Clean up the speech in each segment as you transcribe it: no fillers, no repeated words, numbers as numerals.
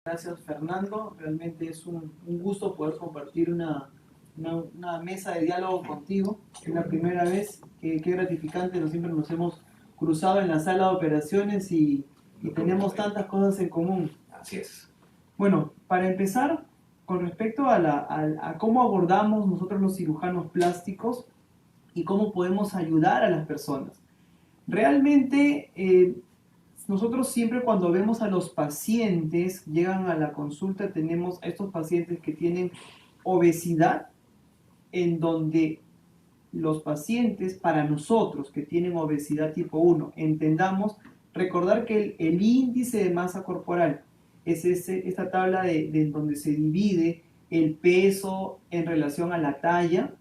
Gracias, Fernando. Realmente es un gusto poder compartir una mesa de diálogo contigo. Es la primera vez que gratificante. No siempre nos hemos cruzado en la sala de operaciones y tenemos tantas cosas en común. Así es. Bueno, para empezar, con respecto a cómo abordamos nosotros los cirujanos plásticos y cómo podemos ayudar a las personas. Realmente, nosotros siempre cuando vemos a los pacientes, llegan a la consulta, tenemos a estos pacientes que tienen obesidad, en donde los pacientes, para nosotros que tienen obesidad tipo 1, entendamos, recordar que el índice de masa corporal es esta tabla de donde se divide el peso en relación a la talla.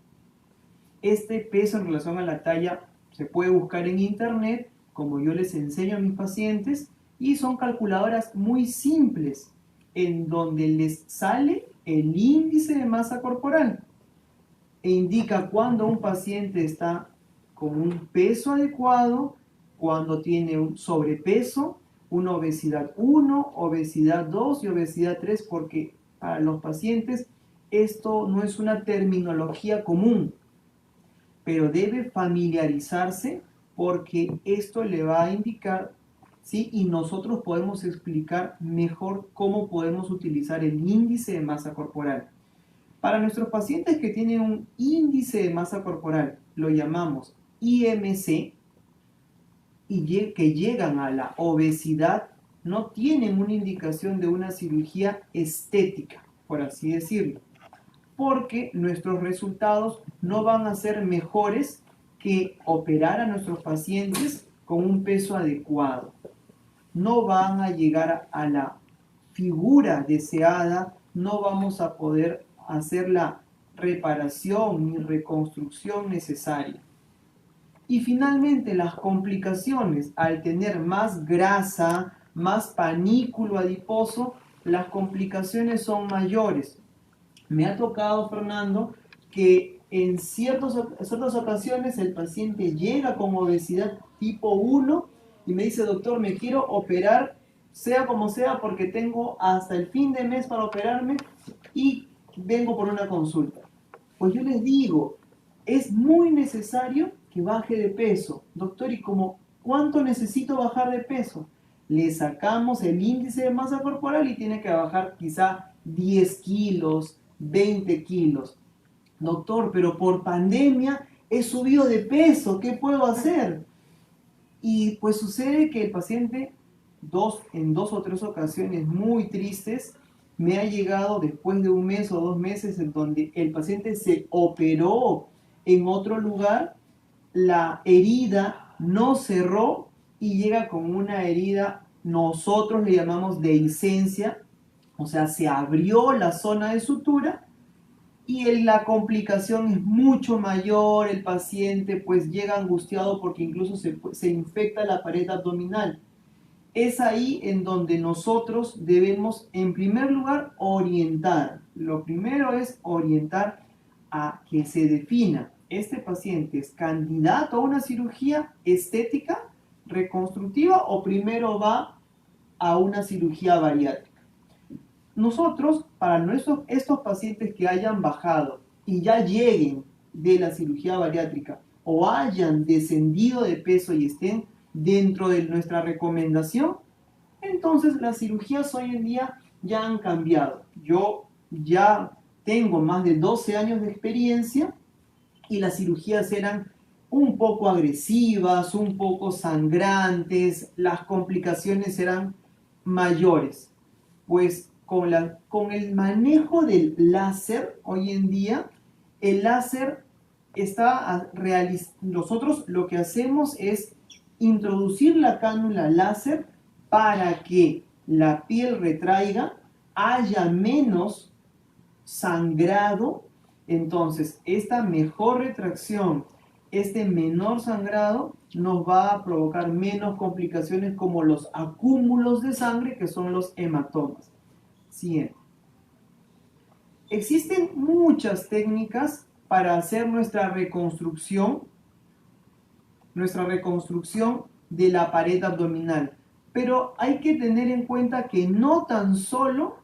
Este peso en relación a la talla se puede buscar en internet, como yo les enseño a mis pacientes, y son calculadoras muy simples, en donde les sale el índice de masa corporal e indica cuando un paciente está con un peso adecuado, cuando tiene un sobrepeso, una obesidad 1, obesidad 2 y obesidad 3, porque para los pacientes esto no es una terminología común, pero debe familiarizarse porque esto le va a indicar, ¿sí? Y nosotros podemos explicar mejor cómo podemos utilizar el índice de masa corporal. Para nuestros pacientes que tienen un índice de masa corporal, lo llamamos IMC, y que llegan a la obesidad, no tienen una indicación de una cirugía estética, por así decirlo, porque nuestros resultados no van a ser mejores que operar a nuestros pacientes con un peso adecuado. No van a llegar a la figura deseada, no vamos a poder hacer la reparación ni reconstrucción necesaria. Y finalmente las complicaciones, al tener más grasa, más panículo adiposo, las complicaciones son mayores. Me ha tocado, Fernando, que en ciertas ocasiones el paciente llega con obesidad tipo 1 y me dice, doctor, me quiero operar, sea como sea, porque tengo hasta el fin de mes para operarme y vengo por una consulta. Pues yo les digo, es muy necesario que baje de peso. Doctor, ¿y cuánto necesito bajar de peso? Le sacamos el índice de masa corporal y tiene que bajar quizá 10 kilos, 20 kilos. Doctor, pero por pandemia he subido de peso, ¿qué puedo hacer? Y pues sucede que el paciente, en dos o tres ocasiones muy tristes, me ha llegado después de un mes o 2 meses en donde el paciente se operó en otro lugar, la herida no cerró y llega con una herida, nosotros le llamamos dehiscencia, o sea, se abrió la zona de sutura y la complicación es mucho mayor, el paciente pues llega angustiado porque incluso se infecta la pared abdominal. Es ahí en donde nosotros debemos, en primer lugar, orientar. Lo primero es orientar a que se defina, ¿este paciente es candidato a una cirugía estética, reconstructiva o primero va a una cirugía bariátrica? Nosotros, para estos pacientes que hayan bajado y ya lleguen de la cirugía bariátrica o hayan descendido de peso y estén dentro de nuestra recomendación, entonces las cirugías hoy en día ya han cambiado. Yo ya tengo más de 12 años de experiencia y las cirugías eran un poco agresivas, un poco sangrantes, las complicaciones eran mayores. Pues con el manejo del láser, hoy en día, el láser nosotros lo que hacemos es introducir la cánula láser para que la piel retraiga, haya menos sangrado. Entonces, esta mejor retracción, este menor sangrado, nos va a provocar menos complicaciones como los acúmulos de sangre, que son los hematomas. Siguiente. Existen muchas técnicas para hacer nuestra reconstrucción de la pared abdominal, Pero hay que tener en cuenta que no tan solo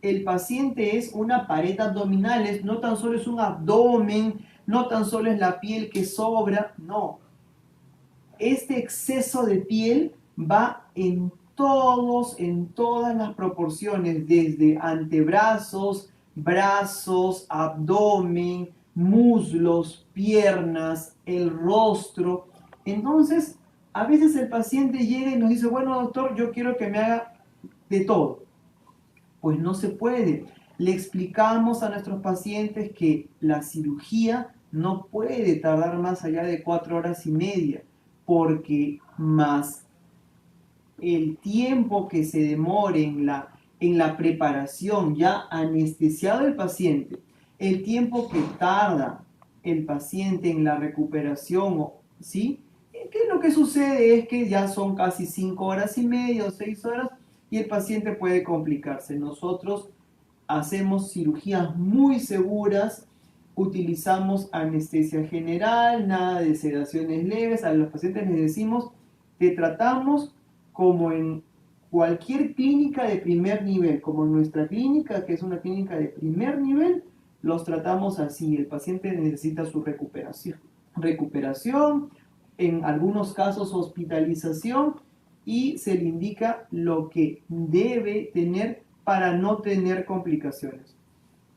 el paciente es una pared abdominal, no tan solo es un abdomen, no tan solo es la piel que sobra, no. Este exceso de piel va en todas las proporciones, desde antebrazos, brazos, abdomen, muslos, piernas, el rostro. Entonces, a veces el paciente llega y nos dice, bueno doctor, yo quiero que me haga de todo. Pues no se puede. Le explicamos a nuestros pacientes que la cirugía no puede tardar más allá de 4 horas y media, porque más el tiempo que se demore en la preparación, ya anestesiado el paciente, el tiempo que tarda el paciente en la recuperación, ¿sí? ¿Qué es lo que sucede? Es que ya son casi 5 horas y media o 6 horas y el paciente puede complicarse. Nosotros hacemos cirugías muy seguras, utilizamos anestesia general, nada de sedaciones leves. A los pacientes les decimos, te tratamos como en cualquier clínica de primer nivel, como en nuestra clínica, que es una clínica de primer nivel, los tratamos así. El paciente necesita su recuperación, en algunos casos hospitalización, y se le indica lo que debe tener para no tener complicaciones.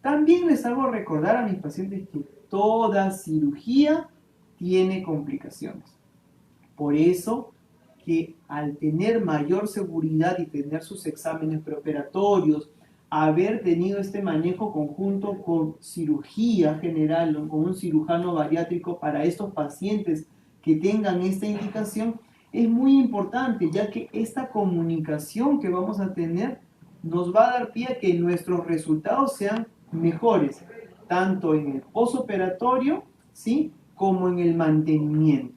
También les hago recordar a mis pacientes que toda cirugía tiene complicaciones. Por eso que al tener mayor seguridad y tener sus exámenes preoperatorios, haber tenido este manejo conjunto con cirugía general, con un cirujano bariátrico para estos pacientes que tengan esta indicación, es muy importante, ya que esta comunicación que vamos a tener nos va a dar pie a que nuestros resultados sean mejores, tanto en el posoperatorio, ¿sí?, como en el mantenimiento.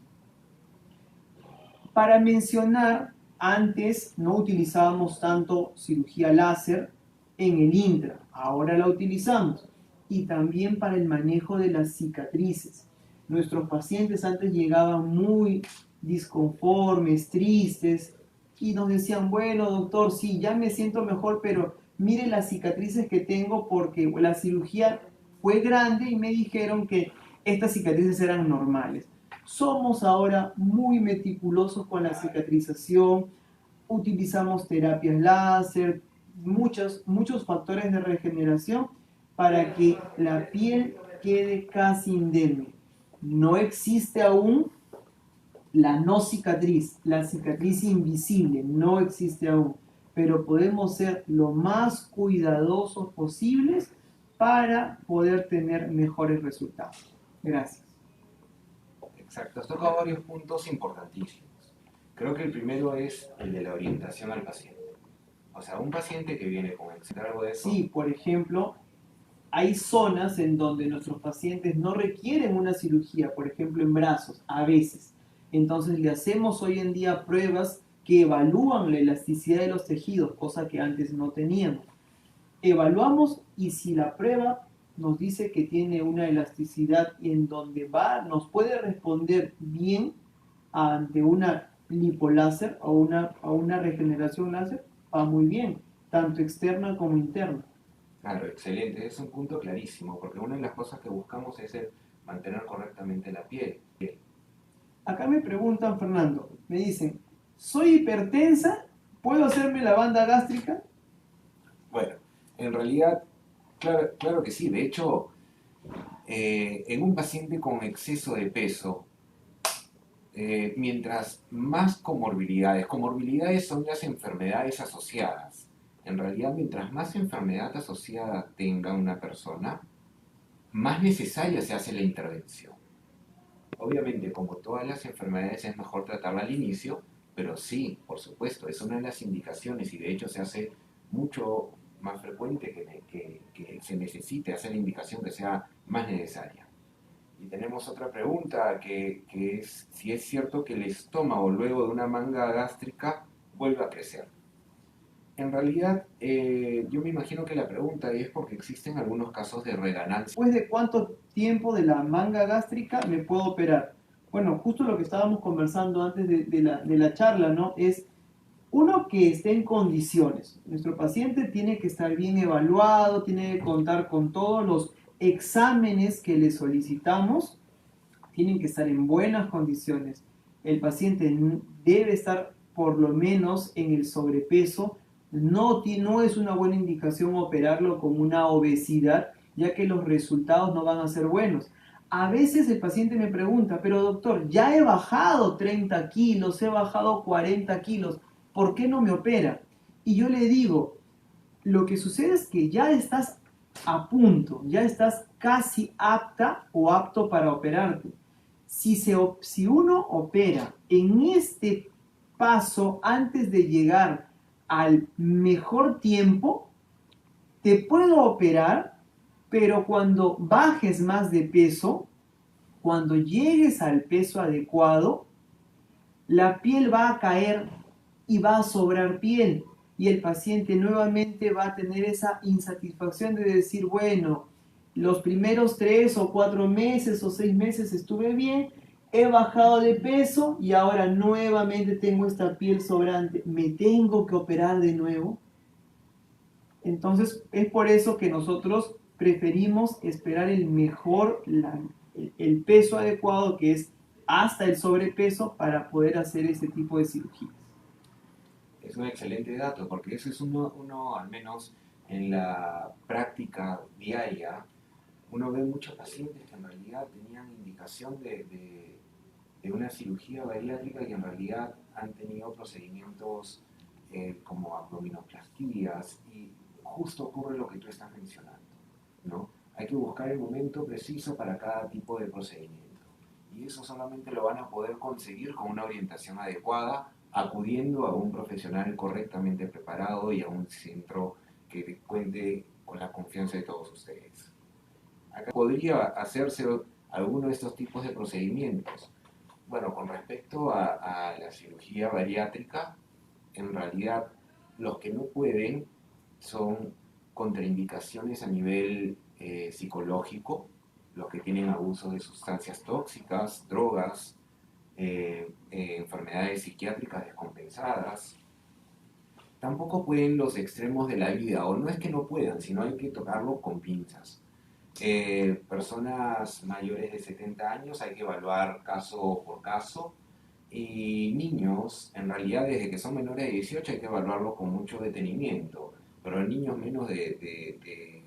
Para mencionar, antes no utilizábamos tanto cirugía láser en el intra, ahora la utilizamos. Y también para el manejo de las cicatrices. Nuestros pacientes antes llegaban muy disconformes, tristes, y nos decían, bueno doctor, sí, ya me siento mejor, pero mire las cicatrices que tengo porque la cirugía fue grande y me dijeron que estas cicatrices eran normales. Somos ahora muy meticulosos con la cicatrización, utilizamos terapias láser, muchos factores de regeneración para que la piel quede casi indemne. No existe aún la no cicatriz, la cicatriz invisible, no existe aún, pero podemos ser lo más cuidadosos posibles para poder tener mejores resultados. Gracias. Exacto, has tocado varios puntos importantísimos. Creo que el primero es el de la orientación al paciente. O sea, un paciente que viene con algo de eso. Sí, por ejemplo, hay zonas en donde nuestros pacientes no requieren una cirugía, por ejemplo en brazos, a veces. Entonces le hacemos hoy en día pruebas que evalúan la elasticidad de los tejidos, cosa que antes no teníamos. Evaluamos y si la prueba nos dice que tiene una elasticidad en donde nos puede responder bien ante una lipoláser o una regeneración láser, va muy bien, tanto externa como interna. Claro, excelente. Es un punto clarísimo, porque una de las cosas que buscamos es el mantener correctamente la piel. Acá me preguntan, Fernando, me dicen, ¿soy hipertensa? ¿Puedo hacerme la banda gástrica? Bueno, en realidad, claro que sí. De hecho, en un paciente con exceso de peso, mientras más comorbilidades son las enfermedades asociadas. En realidad, mientras más enfermedad asociada tenga una persona, más necesaria se hace la intervención. Obviamente, como todas las enfermedades, es mejor tratarla al inicio, pero sí, por supuesto, es una de las indicaciones y de hecho se hace mucho más frecuente que se necesite hacer la indicación que sea más necesaria. Y tenemos otra pregunta que es si es cierto que el estómago luego de una manga gástrica vuelve a crecer. En realidad, yo me imagino que la pregunta es porque existen algunos casos de reganancia. ¿Después de cuánto tiempo de la manga gástrica me puedo operar? Bueno, justo lo que estábamos conversando antes de la charla, ¿no? Es Uno, que esté en condiciones. Nuestro paciente tiene que estar bien evaluado, tiene que contar con todos los exámenes que le solicitamos, tienen que estar en buenas condiciones. El paciente debe estar por lo menos en el sobrepeso. No es una buena indicación operarlo con una obesidad, ya que los resultados no van a ser buenos. A veces el paciente me pregunta, pero doctor, ya he bajado 30 kilos, he bajado 40 kilos, ¿por qué no me opera? Y yo le digo, lo que sucede es que ya estás a punto, ya estás casi apta o apto para operarte. Si uno opera en este paso antes de llegar al mejor tiempo, te puedo operar, pero cuando bajes más de peso, cuando llegues al peso adecuado, la piel va a caer y va a sobrar piel. Y el paciente nuevamente va a tener esa insatisfacción de decir, bueno, los primeros 3 o 4 meses o 6 meses estuve bien, he bajado de peso y ahora nuevamente tengo esta piel sobrante. ¿Me tengo que operar de nuevo? Entonces es por eso que nosotros preferimos esperar el peso adecuado, que es hasta el sobrepeso, para poder hacer este tipo de cirugías. Es un excelente dato, porque eso es uno, al menos en la práctica diaria, uno ve muchos pacientes que en realidad tenían indicación de una cirugía bariátrica y en realidad han tenido procedimientos como abdominoplastías y justo ocurre lo que tú estás mencionando, ¿no? Hay que buscar el momento preciso para cada tipo de procedimiento y eso solamente lo van a poder conseguir con una orientación adecuada, acudiendo a un profesional correctamente preparado y a un centro que cuente con la confianza de todos ustedes. Acá podría hacerse alguno de estos tipos de procedimientos. Bueno, con respecto a la cirugía bariátrica, en realidad los que no pueden son contraindicaciones a nivel psicológico, los que tienen abuso de sustancias tóxicas, drogas, enfermedades psiquiátricas descompensadas. Tampoco pueden los extremos de la vida, o no es que no puedan, sino hay que tocarlo con pinzas. Personas mayores de 70 años hay que evaluar caso por caso, y niños, en realidad desde que son menores de 18 hay que evaluarlo con mucho detenimiento, pero en niños menos de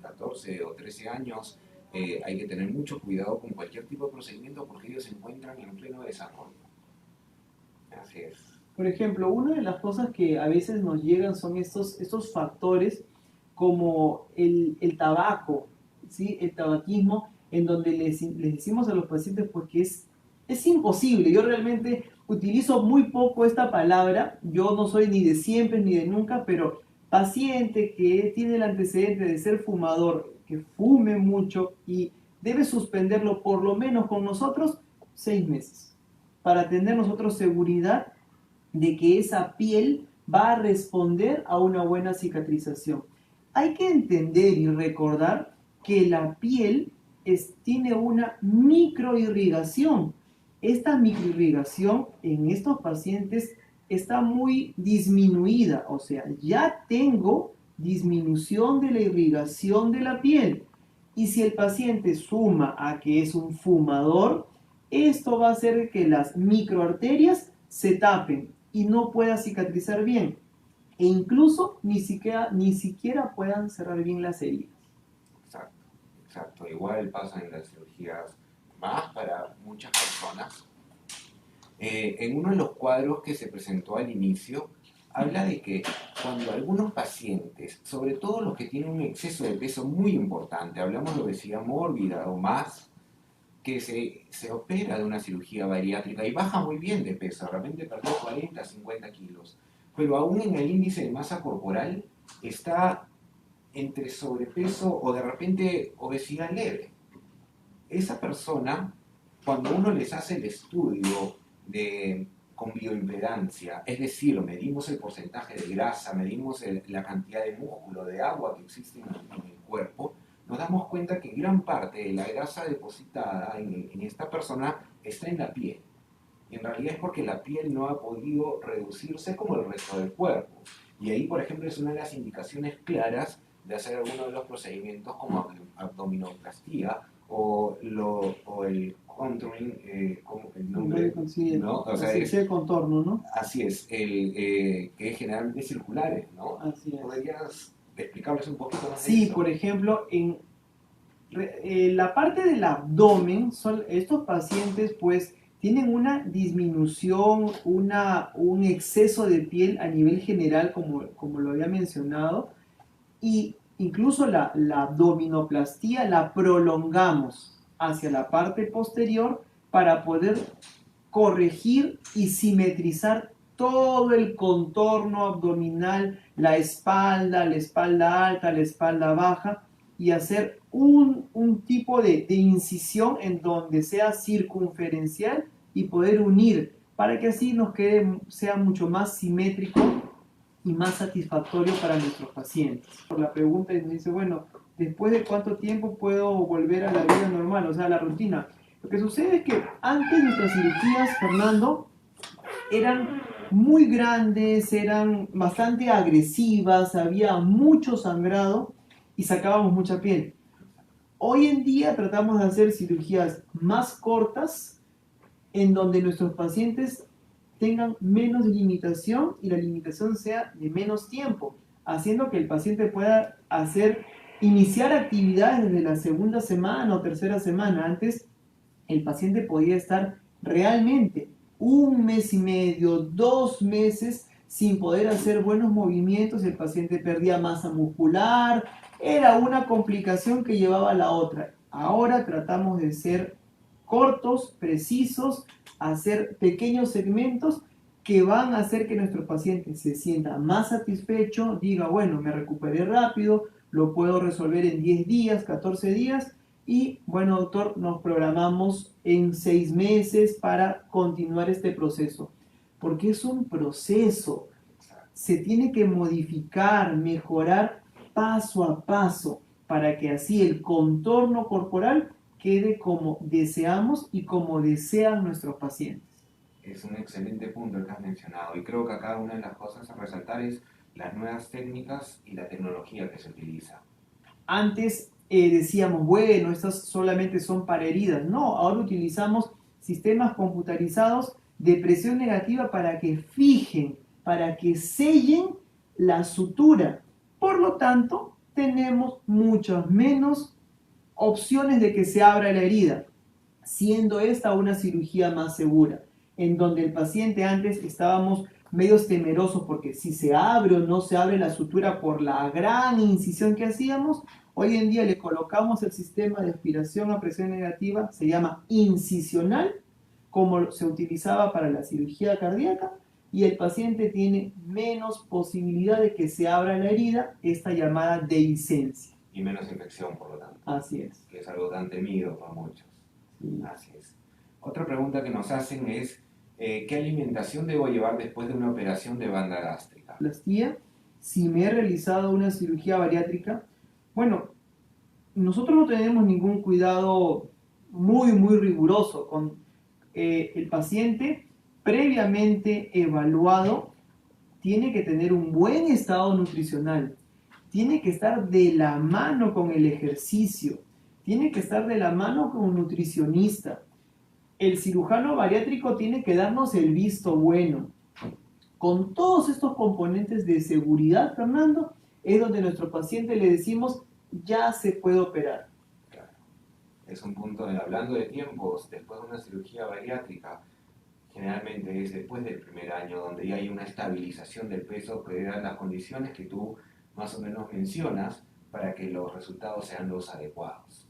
14 o 13 años hay que tener mucho cuidado con cualquier tipo de procedimiento porque ellos se encuentran en pleno desarrollo. Así es. Por ejemplo, una de las cosas que a veces nos llegan son estos factores como el tabaco, ¿sí? El tabaquismo, en donde les decimos a los pacientes porque es imposible. Yo realmente utilizo muy poco esta palabra, yo no soy ni de siempre ni de nunca, pero paciente que tiene el antecedente de ser fumador, que fume mucho y debe suspenderlo por lo menos con nosotros 6 meses para tener nosotros seguridad de que esa piel va a responder a una buena cicatrización. Hay que entender y recordar que la piel tiene una microirrigación. Esta microirrigación en estos pacientes está muy disminuida, o sea, ya tengo disminución de la irrigación de la piel. Y si el paciente suma a que es un fumador, esto va a hacer que las microarterias se tapen y no pueda cicatrizar bien. E incluso ni siquiera puedan cerrar bien las heridas. Exacto, exacto. Igual pasa en las cirugías más para muchas personas. En uno de los cuadros que se presentó al inicio, habla de que cuando algunos pacientes, sobre todo los que tienen un exceso de peso muy importante, hablamos de obesidad mórbida o más, que se opera de una cirugía bariátrica y baja muy bien de peso, de repente perdió 40, 50 kilos, pero aún en el índice de masa corporal está entre sobrepeso o de repente obesidad leve. Esa persona, cuando uno les hace el estudio con bioimpedancia, es decir, medimos el porcentaje de grasa, medimos la cantidad de músculo, de agua que existe en el cuerpo, nos damos cuenta que gran parte de la grasa depositada en esta persona está en la piel. Y en realidad es porque la piel no ha podido reducirse como el resto del cuerpo. Y ahí, por ejemplo, es una de las indicaciones claras de hacer alguno de los procedimientos como abdominoplastía o el contouring, ¿cómo el nombre? Sí, ¿No? O la sea, cirugía de contorno, ¿no? así es, que es generalmente circulares, ¿no? Así es. ¿Podrías explicarles un poquito más de Sí, eso? por ejemplo, en la parte del abdomen, estos pacientes pues tienen una disminución, un exceso de piel a nivel general, como lo había mencionado, y incluso la abdominoplastía la prolongamos hacia la parte posterior para poder corregir y simetrizar todo el contorno abdominal, la espalda alta, la espalda baja, y hacer un tipo de incisión en donde sea circunferencial y poder unir para que así nos quede, sea mucho más simétrico y más satisfactorio para nuestros pacientes. Por la pregunta nos dice, bueno, ¿después de cuánto tiempo puedo volver a la vida normal, o sea, a la rutina? Lo que sucede es que antes nuestras cirugías, Fernando, eran muy grandes, eran bastante agresivas, había mucho sangrado y sacábamos mucha piel. Hoy en día tratamos de hacer cirugías más cortas en donde nuestros pacientes tengan menos limitación y la limitación sea de menos tiempo, haciendo que el paciente pueda iniciar actividades desde la segunda semana o tercera semana. Antes el paciente podía estar realmente un mes y medio, 2 meses sin poder hacer buenos movimientos, el paciente perdía masa muscular, era una complicación que llevaba a la otra. Ahora tratamos de ser cortos, precisos, hacer pequeños segmentos que van a hacer que nuestro paciente se sienta más satisfecho, diga, bueno, me recuperé rápido, lo puedo resolver en 10 días, 14 días, y bueno, doctor, nos programamos en 6 meses para continuar este proceso, porque es un proceso, se tiene que modificar, mejorar paso a paso, para que así el contorno corporal quede como deseamos y como desean nuestros pacientes. Es un excelente punto el que has mencionado y creo que acá una de las cosas a resaltar es las nuevas técnicas y la tecnología que se utiliza. Antes decíamos, bueno, estas solamente son para heridas. No, ahora utilizamos sistemas computarizados de presión negativa para que fijen, para que sellen la sutura. Por lo tanto, tenemos muchas menos opciones de que se abra la herida, siendo esta una cirugía más segura, en donde el paciente antes estábamos medios temerosos porque si se abre o no se abre la sutura por la gran incisión que hacíamos, hoy en día le colocamos el sistema de aspiración a presión negativa, se llama incisional, como se utilizaba para la cirugía cardíaca, y el paciente tiene menos posibilidad de que se abra la herida, esta llamada dehiscencia. Y menos infección, por lo tanto. Así es. Que es algo tan temido por muchos. Sí. Así es. Otra pregunta que nos hacen es, ¿qué alimentación debo llevar después de una operación de banda gástrica? Plastía, si me he realizado una cirugía bariátrica, bueno, nosotros no tenemos ningún cuidado muy riguroso con el paciente previamente evaluado, tiene que tener un buen estado nutricional, tiene que estar de la mano con el ejercicio, tiene que estar de la mano con un nutricionista. El cirujano bariátrico tiene que darnos el visto bueno. Con todos estos componentes de seguridad, Fernando, es donde a nuestro paciente le decimos, ya se puede operar. Claro. Es un punto de, hablando de tiempos, después de una cirugía bariátrica, generalmente es después del primer año, donde ya hay una estabilización del peso que dan las condiciones que tú más o menos mencionas para que los resultados sean los adecuados.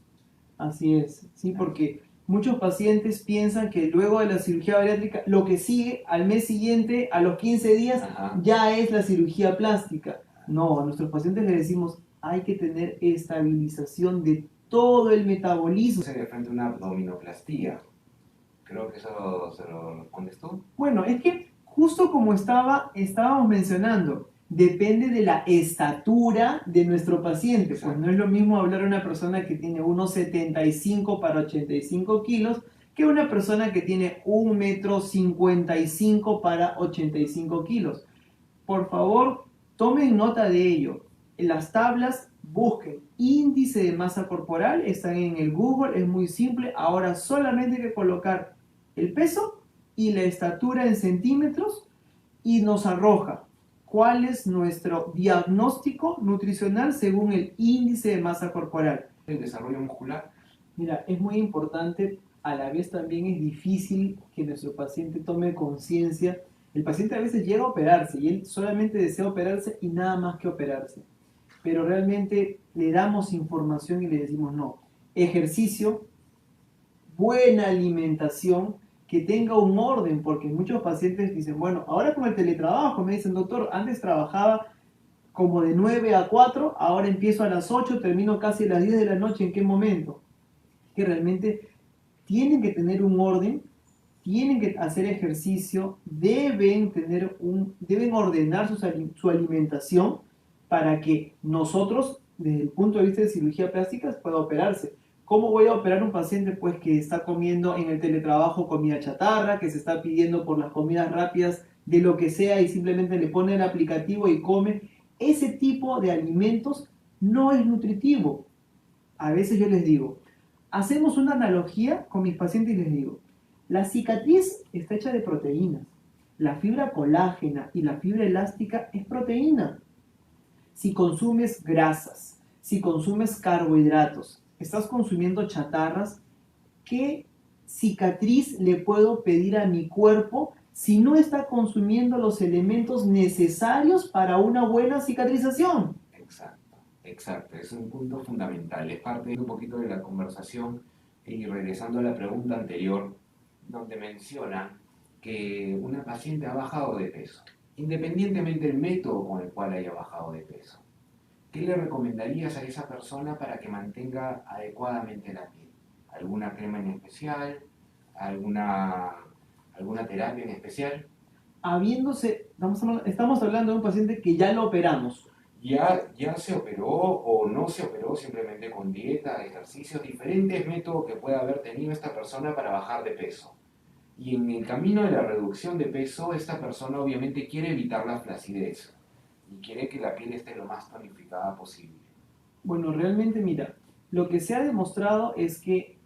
Así es, sí, porque muchos pacientes piensan que luego de la cirugía bariátrica, lo que sigue al mes siguiente, a los 15 días, Ajá. ya es la cirugía plástica. No, a nuestros pacientes les decimos, hay que tener estabilización de todo el metabolismo. Se de frente a una abdominoplastía. Creo que eso se lo respondes tú. Bueno, es que justo como estábamos mencionando, depende de la estatura de nuestro paciente. Pues no es lo mismo hablar a una persona que tiene unos 75 para 85 kilos que una persona que tiene 1,55 m para 85 kilos. Por favor, tomen nota de ello. En las tablas busquen índice de masa corporal, están en el Google, es muy simple. Ahora solamente hay que colocar el peso y la estatura en centímetros y nos arroja cuál es nuestro diagnóstico nutricional según el índice de masa corporal. El desarrollo muscular. Mira, es muy importante, a la vez también es difícil que nuestro paciente tome conciencia. El paciente a veces llega a operarse y él solamente desea operarse y nada más que operarse. Pero realmente le damos información y le decimos no. Ejercicio, buena alimentación, que tenga un orden, porque muchos pacientes dicen, bueno, ahora con el teletrabajo, me dicen, doctor, antes trabajaba como de 9 a 4, ahora empiezo a las 8, termino casi a las 10 de la noche, ¿en qué momento? Que realmente tienen que tener un orden, tienen que hacer ejercicio, deben ordenar su alimentación para que nosotros, desde el punto de vista de cirugía plástica, pueda operarse. ¿Cómo voy a operar un paciente pues que está comiendo en el teletrabajo comida chatarra, que se está pidiendo por las comidas rápidas de lo que sea y simplemente le pone el aplicativo y come? Ese tipo de alimentos no es nutritivo. A veces yo les digo, hacemos una analogía con mis pacientes y les digo, la cicatriz está hecha de proteínas. La fibra colágena y la fibra elástica es proteína. Si consumes grasas, si consumes carbohidratos, estás consumiendo chatarras, ¿qué cicatriz le puedo pedir a mi cuerpo si no está consumiendo los elementos necesarios para una buena cicatrización? Exacto, exacto. Es un punto fundamental. Es parte de un poquito de la conversación y regresando a la pregunta anterior, donde menciona que una paciente ha bajado de peso, independientemente del método con el cual haya bajado de peso. ¿Qué le recomendarías a esa persona para que mantenga adecuadamente la piel? ¿Alguna crema en especial? ¿Alguna terapia en especial? Estamos hablando de un paciente que ya lo operamos. Ya se operó o no se operó, simplemente con dieta, ejercicios, diferentes métodos que pueda haber tenido esta persona para bajar de peso. Y en el camino de la reducción de peso, esta persona obviamente quiere evitar la flacidez y quiere que la piel esté lo más tonificada posible. Bueno, realmente mira, lo que se ha demostrado es que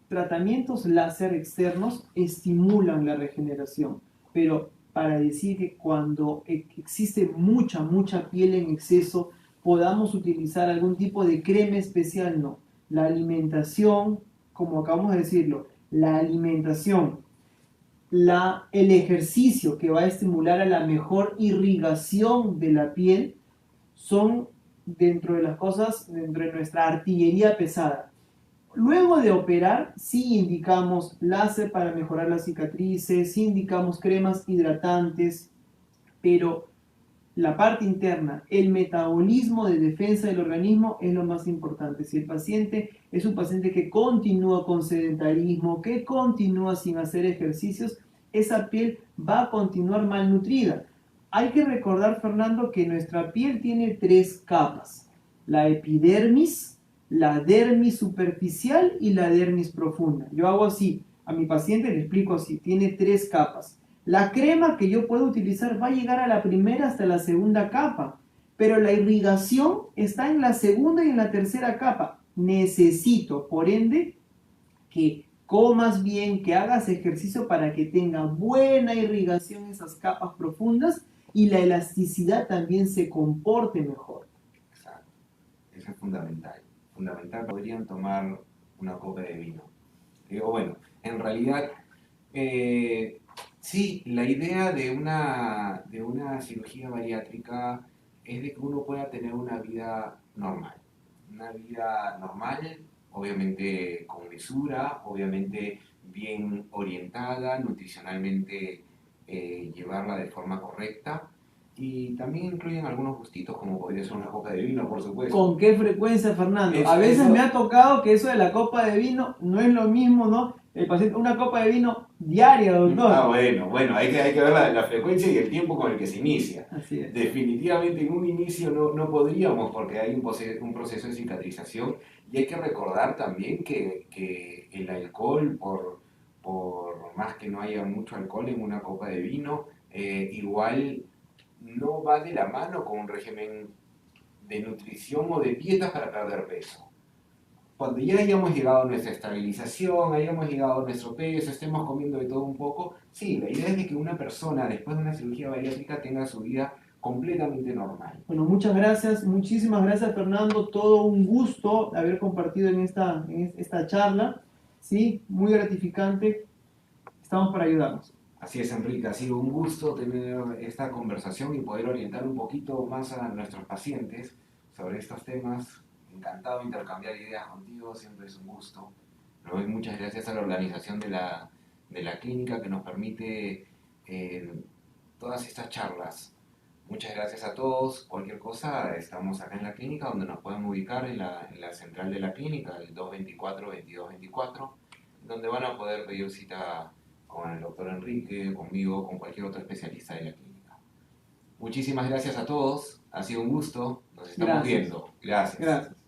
tratamientos láser externos estimulan la regeneración, pero para decir que cuando existe mucha piel en exceso, podamos utilizar algún tipo de crema especial, no. La alimentación, como acabamos de decirlo, la alimentación, el ejercicio que va a estimular a la mejor irrigación de la piel son dentro de las cosas, dentro de nuestra artillería pesada. Luego de operar, sí indicamos láser para mejorar las cicatrices, sí indicamos cremas hidratantes, pero la parte interna, el metabolismo de defensa del organismo es lo más importante. Si el paciente es un paciente que continúa con sedentarismo, que continúa sin hacer ejercicios, esa piel va a continuar malnutrida. Hay que recordar, Fernando, que nuestra piel tiene 3 capas: la epidermis, la dermis superficial y la dermis profunda. Yo hago así, a mi paciente le explico así, tiene 3 capas. La crema que yo puedo utilizar va a llegar a la primera hasta la segunda capa, pero la irrigación está en la segunda y en la tercera capa. Necesito, por ende, que comas bien, que hagas ejercicio para que tenga buena irrigación en esas capas profundas y la elasticidad también se comporte mejor. Exacto. Eso es fundamental. Fundamental, podrían tomar una copa de vino. Digo, bueno, en realidad, sí, la idea de una cirugía bariátrica es de que uno pueda tener una vida normal. Una vida normal, obviamente con mesura, obviamente bien orientada, nutricionalmente llevarla de forma correcta. Y también incluyen algunos gustitos, como podría ser una copa de vino, por supuesto. ¿Con qué frecuencia, Fernando? A veces Eso. me ha tocado que eso de la copa de vino no es lo mismo, ¿no? El paciente, una copa de vino diaria, doctor. Ah, bueno, hay que ver la frecuencia y el tiempo con el que se inicia. Así es. Definitivamente en un inicio no podríamos, porque hay un proceso de cicatrización, y hay que recordar también que el alcohol, por más que no haya mucho alcohol en una copa de vino, igual no va de la mano con un régimen de nutrición o de dieta para perder peso. Cuando ya hayamos llegado a nuestra estabilización, hayamos llegado a nuestro peso, estemos comiendo de todo un poco, sí, la idea es de que una persona después de una cirugía bariátrica tenga su vida completamente normal. Bueno, muchas gracias, muchísimas gracias Fernando, todo un gusto haber compartido en esta charla, ¿sí? Muy gratificante, estamos para ayudarnos. Así es, Enrique, ha sido un gusto tener esta conversación y poder orientar un poquito más a nuestros pacientes sobre estos temas. Encantado de intercambiar ideas contigo, siempre es un gusto. Pero hoy muchas gracias a la organización de la clínica que nos permite todas estas charlas. Muchas gracias a todos. Cualquier cosa, estamos acá en la clínica donde nos pueden ubicar en la central de la clínica, el 224-2224, donde van a poder pedir cita con el doctor Enrique, conmigo, con cualquier otro especialista de la clínica. Muchísimas gracias a todos. Ha sido un gusto. Nos estamos Gracias. viendo. Gracias. Gracias.